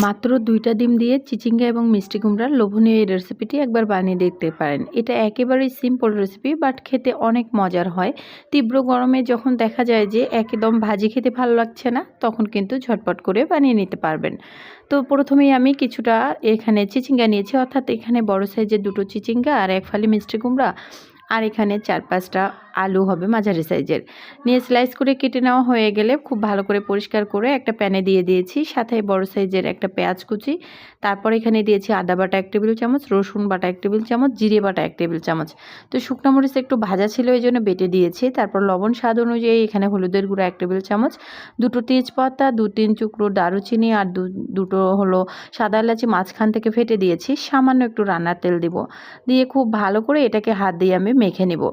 মাত্র ২টা ডিম দিয়ে চিচিঙ্গা এবং মিষ্টি কুমড়ার লোভনীয় এই রেসিপিটি একবার বানিয়ে দেখতে পারেন। এটা একেবারেই সিম্পল রেসিপি, বাট খেতে অনেক মজার হয়। তীব্র গরমে যখন দেখা যায় যে একদম ভাজি খেতে ভালো লাগছে না, তখন কিন্তু ঝটপট করে বানিয়ে নিতে পারবেন। তো প্রথমেই আমি কিছুটা এখানে চিচিঙ্গা নিয়েছি, অর্থাৎ এখানে বড় সাইজের 2টো চিচিঙ্গা আর 1 ফালি মিষ্টি কুমড়া, আর এখানে 4-5টা আলু হবে মাঝারি সাইজের নিয়ে স্লাইস করে কেটে নেওয়া হয়ে গেলে খুব ভালো করে পরিষ্কার করে একটা প্যানে দিয়ে দিয়েছি, সাথে বড় সাইজের একটা পেঁয়াজ কুচি, তারপর এখানে দিয়েছি আদা বাটা 1 টেবিল চামচ, রসুন বাটা 1 টেবিল চামচ, জিরে বাটা 1 টেবিল চামচ। তো শুকনো মরিচ একটু ভাজা ছিল এই জন্য বেটে দিয়েছি। তারপর লবণ স্বাদ অনুযায়ী এখানে হলুদের গুঁড়া 1 টেবিল চামচ, 2টো তেজপাতা, 2-3 টুকরো দারুচিনি আর দুটো হলো সাদা এলাচি মাঝখান থেকে ফেটে দিয়েছি। সামান্য একটু রান্নার তেল দিব, দিয়ে খুব ভালো করে এটাকে হাত দিয়ে আমি মেখে নেব।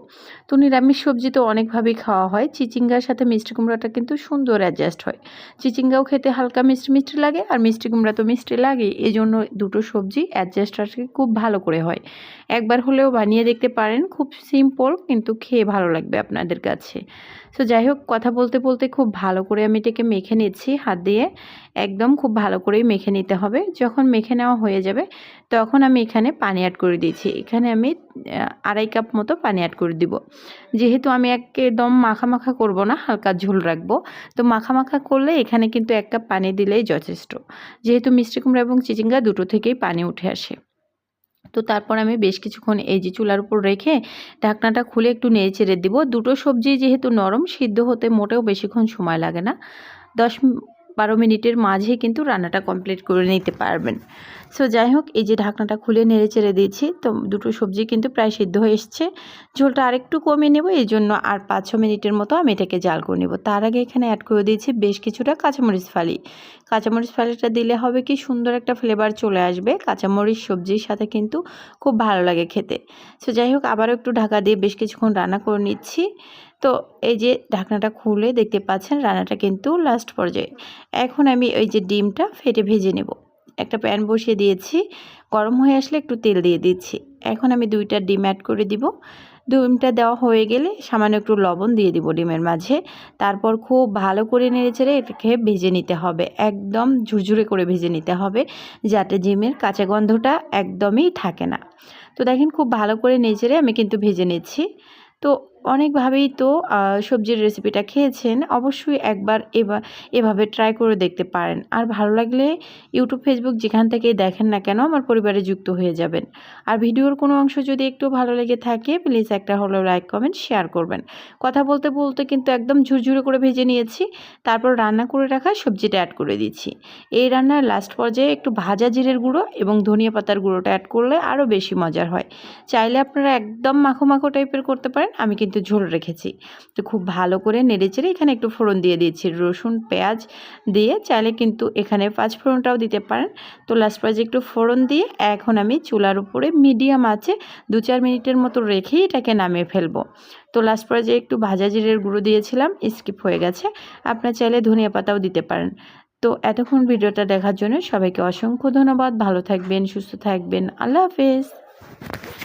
তো নিরামিষ সবজি তো অনেকভাবেই খাওয়া হয়, চিচিঙ্গার সাথে মিষ্টি কুমড়াটা কিন্তু সুন্দর অ্যাডজাস্ট হয়। চিচিঙ্গাও খেতে হালকা মিষ্টি মিষ্টি লাগে, আর মিষ্টি কুমড়া তো মিষ্টি লাগে, এই জন্য দুটো সবজি অ্যাডজাস্ট আর কি খুব ভালো করে হয়। একবার হলেও বানিয়ে দেখতে পারেন, খুব সিম্পল কিন্তু খেয়ে ভালো লাগবে আপনাদের কাছে। সো যাই হোক, কথা বলতে বলতে খুব ভালো করে আমি এটাকে মেখে নিচ্ছি হাত দিয়ে, একদম খুব ভালো করেই মেখে নিতে হবে। যখন মেখে নেওয়া হয়ে যাবে তখন আমি এখানে পানি অ্যাড করে দিয়েছি। এখানে আমি 2.5 কাপ মতো পানি অ্যাড করে দিব। যেহেতু আমি একদম মাখা মাখা করব না, হালকা ঝোল রাখবো, তো মাখা মাখা করলে এখানে কিন্তু 1 কাপ পানি দিলেই যথেষ্ট, যেহেতু মিষ্টি কুমড়া এবং চিচিঙ্গা দুটো থেকেই পানি উঠে আসে। তো তারপর আমি বেশ কিছুক্ষণ এই যে চুলার উপর রেখে ঢাকনাটা খুলে একটু নেড়ে চেড়ে দিব। দুটো সবজি যেহেতু নরম, সিদ্ধ হতে মোটেও বেশিক্ষণ সময় লাগে না, 10-12 মিনিটের মাঝে কিন্তু রান্নাটা কমপ্লিট করে নিতে পারবেন। সো যাই হোক, এই যে ঢাকনাটা খুলে নেড়ে চেড়ে দিয়েছি, তো দুটো সবজি কিন্তু প্রায় সিদ্ধ হয়ে এসছে। ঝোলটা আরেকটু কমিয়ে নেব, এই জন্য আর 5-6 মিনিটের মতো আমি এটাকে জাল করে নেব। তার আগে এখানে অ্যাড করে দিয়েছি বেশ কিছুটা কাঁচামরিচ ফালি। কাঁচামরিচ ফালিটা দিলে হবে কি, সুন্দর একটা ফ্লেভার চলে আসবে। কাঁচামরিচ সবজির সাথে কিন্তু খুব ভালো লাগে খেতে। সো যাই হোক, আবারও একটু ঢাকা দিয়ে বেশ কিছুক্ষণ রান্না করে নিচ্ছি। তো এই যে ঢাকনাটা খুলে দেখতে পাচ্ছেন রান্নাটা কিন্তু লাস্ট পর্যায়ে। এখন আমি এই যে ডিমটা ফেটে ভেজে নেব। একটা প্যান বসিয়ে দিয়েছি, গরম হয়ে আসলে একটু তেল দিয়ে দিচ্ছি। এখন আমি 2টা ডিম অ্যাড করে দিব। ডিমটা দেওয়া হয়ে গেলে সামান্য একটু লবণ দিয়ে দিব ডিমের মাঝে। তারপর খুব ভালো করে নেড়েচেড়ে এটাকে ভেজে নিতে হবে, একদম ঝুরঝুরে করে ভেজে নিতে হবে, যাতে ডিমের কাঁচা গন্ধটা একদমই থাকে না। তো দেখেন, খুব ভালো করে নেড়েচেড়ে আমি কিন্তু ভেজে নিচ্ছি। তো অনেকভাবেই তো সবজির রেসিপিটা খেয়েছেন, অবশ্যই একবার এভাবে ট্রাই করে দেখতে পারেন। আর ভালো লাগলে ইউটিউব, ফেসবুক যেখান থেকেই দেখেন না কেন আমার পরিবারে যুক্ত হয়ে যাবেন। আর ভিডিওর কোনো অংশ যদি একটু ভালো লেগে থাকে, প্লিজ একটা হলেও লাইক, কমেন্ট, শেয়ার করবেন। কথা বলতে বলতে কিন্তু একদম ঝুরঝুরে করে ভেজে নিয়েছি। তারপর রান্না করে রাখা সবজিটা অ্যাড করে দিচ্ছি। এই রান্নার লাস্ট পর্যায়ে একটু ভাজা জিরের গুঁড়ো এবং ধনিয়া পাতার গুঁড়োটা অ্যাড করলে আরও বেশি মজার হয়। চাইলে আপনারা একদম মাখো মাখো টাইপের করতে পারেন, আমি কিন্তু ঝোল রেখেছি। তো খুব ভালো করে নেড়েচেড়ে এখানে একটু ফোড়ন দিয়ে দিয়েছি, রসুন পেঁয়াজ দিয়ে। চাইলে কিন্তু এখানে 5 ফোড়নটাও দিতে পারেন। তো লাস্ট পর্যায়ে একটু ফোড়ন দিয়ে এখন আমি চুলার উপরে মিডিয়াম আঁচে 2-4 মিনিটের মতো রেখেই এটাকে নামিয়ে ফেলবো। তো লাস্ট পর্যায়ে একটু ভাজা জিরের গুঁড়ো দিয়েছিলাম, স্কিপ হয়ে গেছে, আপনারা চাইলে ধনিয়া পাতাও দিতে পারেন। তো এতক্ষণ ভিডিওটা দেখার জন্য সবাইকে অসংখ্য ধন্যবাদ। ভালো থাকবেন, সুস্থ থাকবেন, আল্লাহ হাফেজ।